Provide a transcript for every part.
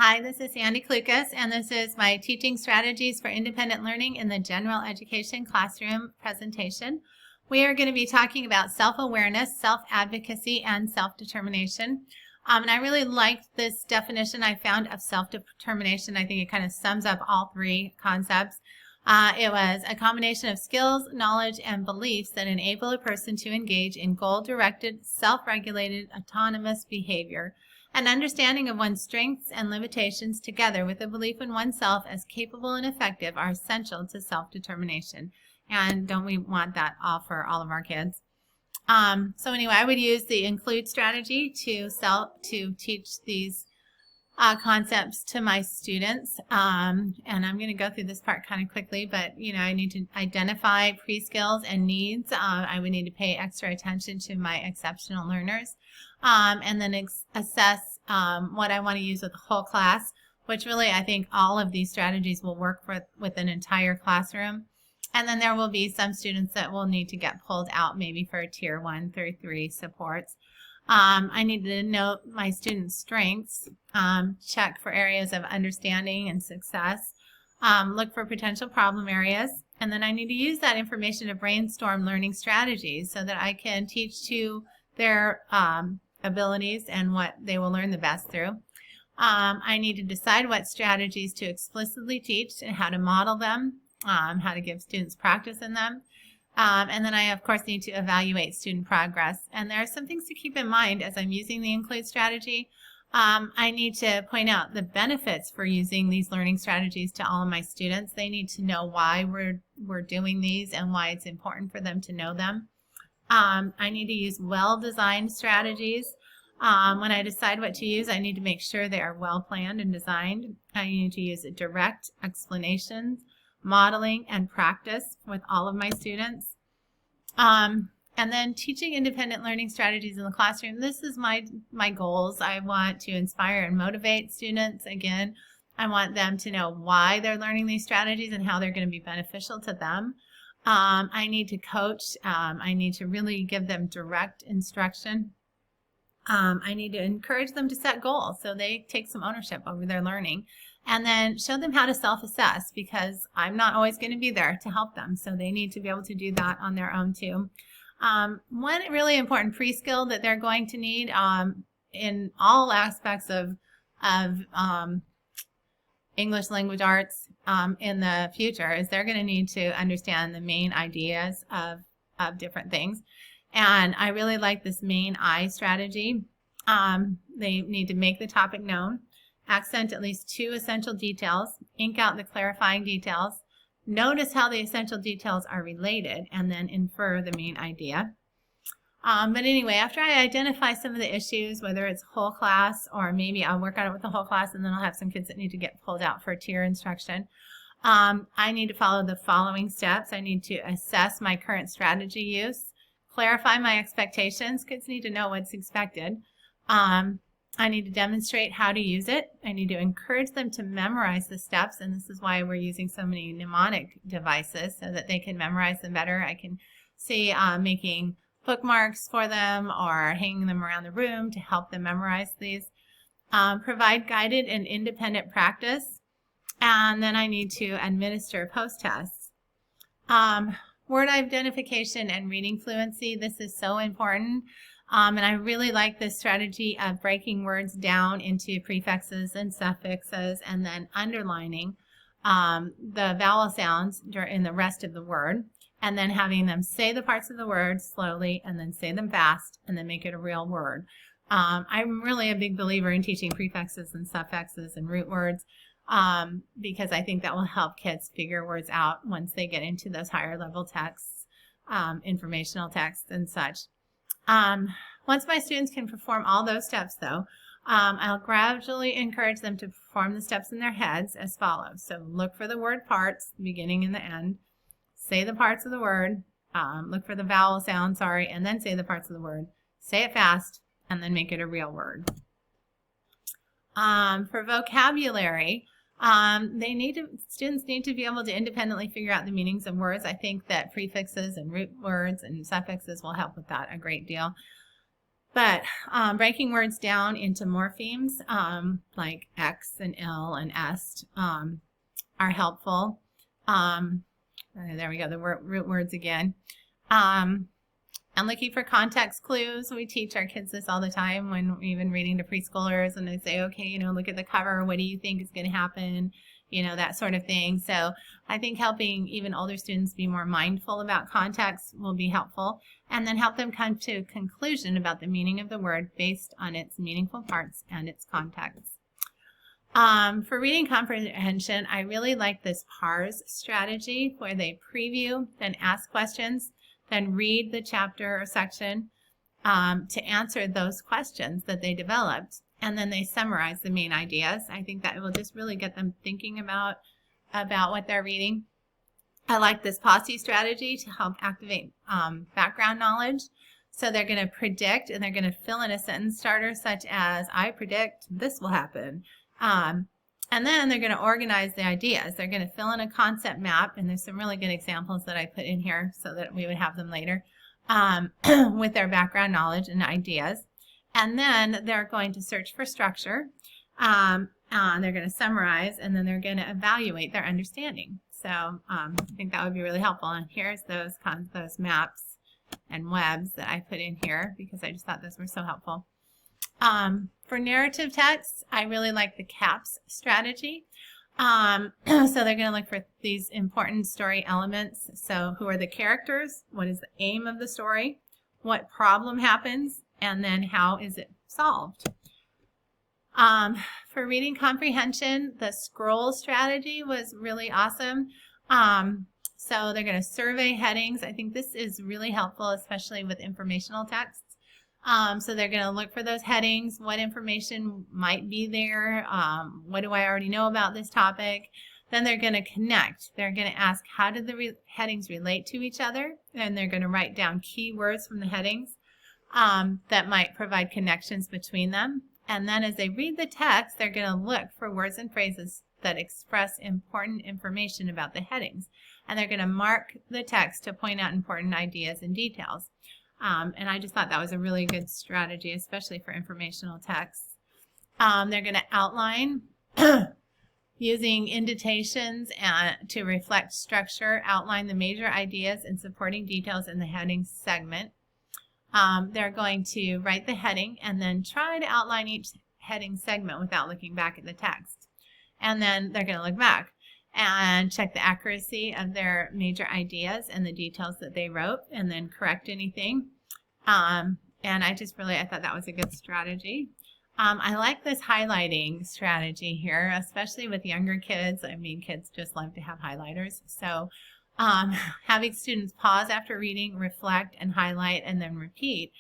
Hi, this is Sandy Klukas, and this is my Teaching Strategies for Independent Learning in the General Education Classroom presentation. We are going to be talking about self-awareness, self-advocacy, and self-determination. And I really liked this definition I found of self-determination. I think it kind of sums up all three concepts. It was a combination of skills, knowledge, and beliefs that enable a person to engage in goal-directed, self-regulated, autonomous behavior. An understanding of one's strengths and limitations together with a belief in oneself as capable and effective are essential to self-determination. And don't we want that all for all of our kids? So anyway, I would use the include strategy to teach these concepts to my students. And I'm going to go through this part kind of quickly, but I need to identify pre-skills and needs. I would need to pay extra attention to my exceptional learners. And then assess what I want to use with the whole class, which really I think all of these strategies will work with an entire classroom. And then there will be some students that will need to get pulled out maybe for Tier 1 through 3 supports. I need to note my students' strengths, check for areas of understanding and success, look for potential problem areas, and then I need to use that information to brainstorm learning strategies so that I can teach to their abilities and what they will learn the best through. I need to decide what strategies to explicitly teach and how to model them, how to give students practice in them. And then I, of course, need to evaluate student progress. And there are some things to keep in mind as I'm using the include strategy. I need to point out the benefits for using these learning strategies to all of my students. They need to know why we're doing these and why it's important for them to know them. I need to use well-designed strategies. When I decide what to use, I need to make sure they are well-planned and designed. I need to use direct explanations, modeling, and practice with all of my students. And then teaching independent learning strategies in the classroom. This is my goals. I want to inspire and motivate students. Again, I want them to know why they're learning these strategies and how they're going to be beneficial to them. I need to coach. I need to really give them direct instruction. I need to encourage them to set goals so they take some ownership over their learning. And then show them how to self-assess, because I'm not always going to be there to help them. So they need to be able to do that on their own too. One really important pre-skill that they're going to need in all aspects of English language arts in the future is they're going to need to understand the main ideas of different things. And I really like this main I strategy. They need to make the topic known, accent at least 2 essential details, ink out the clarifying details, notice how the essential details are related, and then infer the main idea. But anyway, after I identify some of the issues, whether it's whole class or maybe I'll work on it with the whole class and then I'll have some kids that need to get pulled out for tier instruction, I need to follow the following steps. I need to assess my current strategy use, clarify my expectations. Kids need to know what's expected. I need to demonstrate how to use it. I need to encourage them to memorize the steps, and this is why we're using so many mnemonic devices so that they can memorize them better. I can see making bookmarks for them or hanging them around the room to help them memorize these. Provide guided and independent practice, and then I need to administer post-tests. Word identification and reading fluency, this is so important. And I really like this strategy of breaking words down into prefixes and suffixes and then underlining the vowel sounds in the rest of the word, and then having them say the parts of the word slowly and then say them fast and then make it a real word. I'm really a big believer in teaching prefixes and suffixes and root words because I think that will help kids figure words out once they get into those higher level texts, informational texts and such. Once my students can perform all those steps, though, I'll gradually encourage them to perform the steps in their heads as follows. So look for the word parts, the beginning and the end. Say the parts of the word. Look for the vowel sound, and then say the parts of the word. Say it fast, and then make it a real word. For vocabulary, students need to be able to independently figure out the meanings of words. I think that prefixes and root words and suffixes will help with that a great deal. But breaking words down into morphemes like X and L and est are helpful. There we go, the root words again. And looking for context clues. We teach our kids this all the time when we're even reading to preschoolers, and they say, okay, you know, look at the cover. What do you think is going to happen? You know, that sort of thing. So I think helping even older students be more mindful about context will be helpful, and then help them come to a conclusion about the meaning of the word based on its meaningful parts and its context. For reading comprehension, I really like this PARS strategy where they preview, then ask questions, then read the chapter or section to answer those questions that they developed, and then they summarize the main ideas. I think that will just really get them thinking about what they're reading. I like this posse strategy to help activate background knowledge. So they're going to predict, and they're going to fill in a sentence starter such as, I predict this will happen. And then they're going to organize the ideas. They're going to fill in a concept map, and there's some really good examples that I put in here so that we would have them later with their background knowledge and ideas. And then they're going to search for structure. They're going to summarize, and then they're going to evaluate their understanding. So I think that would be really helpful. And here's those maps and webs that I put in here because I just thought those were so helpful. For narrative texts, I really like the CAPS strategy. So they're going to look for these important story elements. So who are the characters? What is the aim of the story? What problem happens? And then how is it solved? For reading comprehension, the scroll strategy was really awesome. So they're going to survey headings. I think this is really helpful, especially with informational texts. So they're going to look for those headings, what information might be there, what do I already know about this topic. Then they're going to connect. They're going to ask, how do the headings relate to each other? And they're going to write down keywords from the headings that might provide connections between them. And then as they read the text, they're going to look for words and phrases that express important information about the headings. And they're going to mark the text to point out important ideas and details. And I just thought that was a really good strategy, especially for informational texts. They're going to outline using indentations to reflect structure, outline the major ideas and supporting details in the heading segment. They're going to write the heading and then try to outline each heading segment without looking back at the text. And then they're going to look back and check the accuracy of their major ideas and the details that they wrote, and then correct anything. And I thought that was a good strategy. I like this highlighting strategy here, especially with younger kids. I mean, kids just love to have highlighters. So having students pause after reading, reflect, and highlight, and then repeat,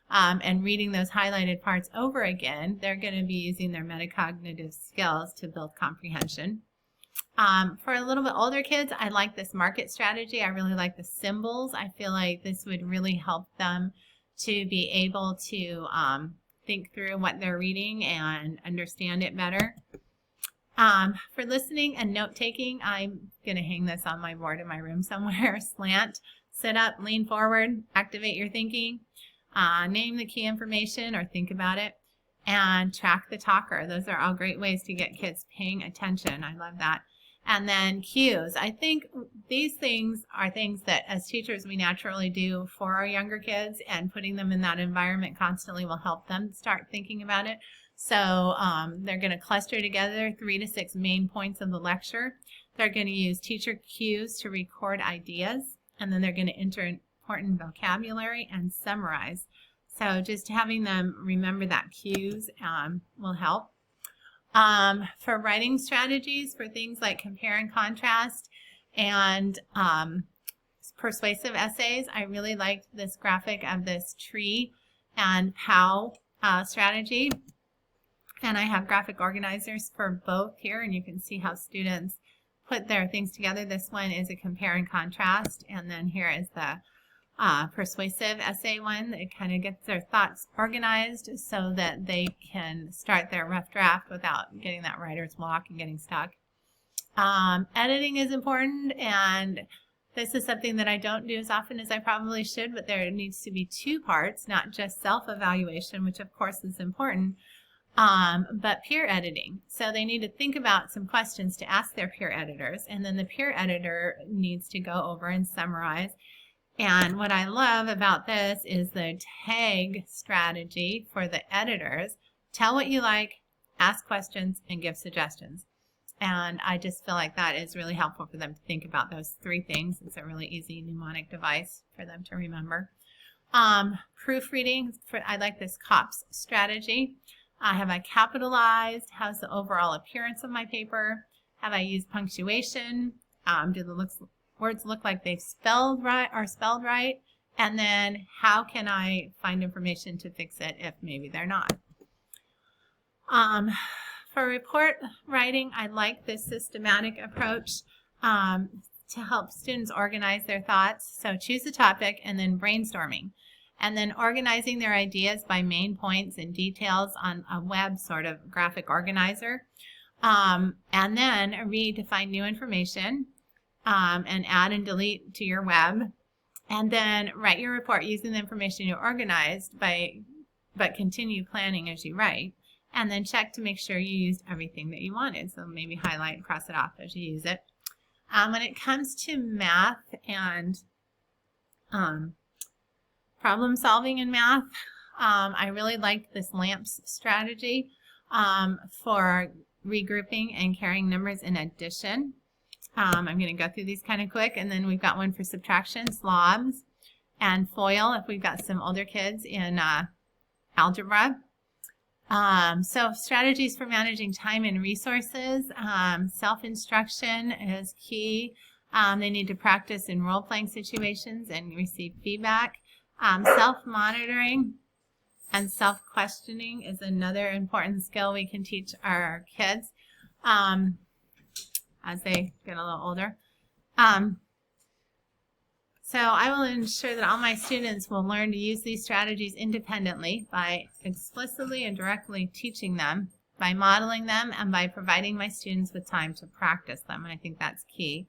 and reading those highlighted parts over again, they're going to be using their metacognitive skills to build comprehension. For a little bit older kids, I like this market strategy. I really like the symbols. I feel like this would really help them to be able to think through what they're reading and understand it better. For listening and note-taking, I'm going to hang this on my board in my room somewhere. Slant, sit up, lean forward, activate your thinking, name the key information or think about it, and track the talker. Those are all great ways to get kids paying attention. I love that. And then cues. I think these things are things that as teachers we naturally do for our younger kids, and putting them in that environment constantly will help them start thinking about it. So they're going to cluster together 3 to 6 main points of the lecture. They're going to use teacher cues to record ideas, and then they're going to enter important vocabulary and summarize. So just having them remember that cues will help. For writing strategies for things like compare and contrast and persuasive essays, I really liked this graphic of this tree and how strategy. And I have graphic organizers for both here, and you can see how students put their things together. This one is a compare and contrast, and then here is the persuasive essay one. It kind of gets their thoughts organized so that they can start their rough draft without getting that writer's block and getting stuck. Editing is important, and This is something that I don't do as often as I probably should, but there needs to be 2 parts, not just self-evaluation, which of course is important, but peer editing. So they need to think about some questions to ask their peer editors, and then the peer editor needs to go over and summarize. And what I love about this is the tag strategy for the editors. Tell what you like, ask questions, and give suggestions. And I just feel like that is really helpful for them to think about those 3 things. It's a really easy mnemonic device for them to remember. Proofreading, I like this COPS strategy. Have I capitalized? How's the overall appearance of my paper? Have I used punctuation? Do the words look like they've spelled right? And then how can I find information to fix it if maybe they're not? For report writing, I like this systematic approach to help students organize their thoughts. So choose a topic and then brainstorming. And then organizing their ideas by main points and details on a web sort of graphic organizer. And then read to find new information and add and delete to your web. And then write your report using the information you organized, but continue planning as you write. And then check to make sure you used everything that you wanted. So maybe highlight and cross it off as you use it. When it comes to math and problem solving in math, I really liked this LAMPS strategy for regrouping and carrying numbers in addition. I'm going to go through these kind of quick, and then we've got one for subtraction, slobs, and FOIL if we've got some older kids in algebra. So strategies for managing time and resources. Self-instruction is key. They need to practice in role-playing situations and receive feedback. Self-monitoring and self-questioning is another important skill we can teach our kids as they get a little older. So I will ensure that all my students will learn to use these strategies independently by explicitly and directly teaching them, by modeling them, and by providing my students with time to practice them. And I think that's key.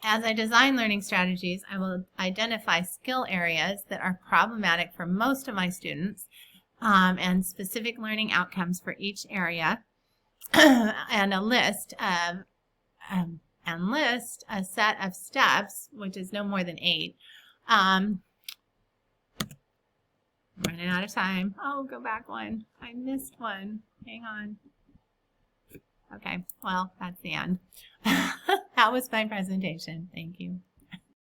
As I design learning strategies, I will identify skill areas that are problematic for most of my students and specific learning outcomes for each area and list a set of steps, which is no more than 8. I'm running out of time. Oh, go back one. I missed one. Hang on. Okay, well, that's the end. That was my presentation. Thank you.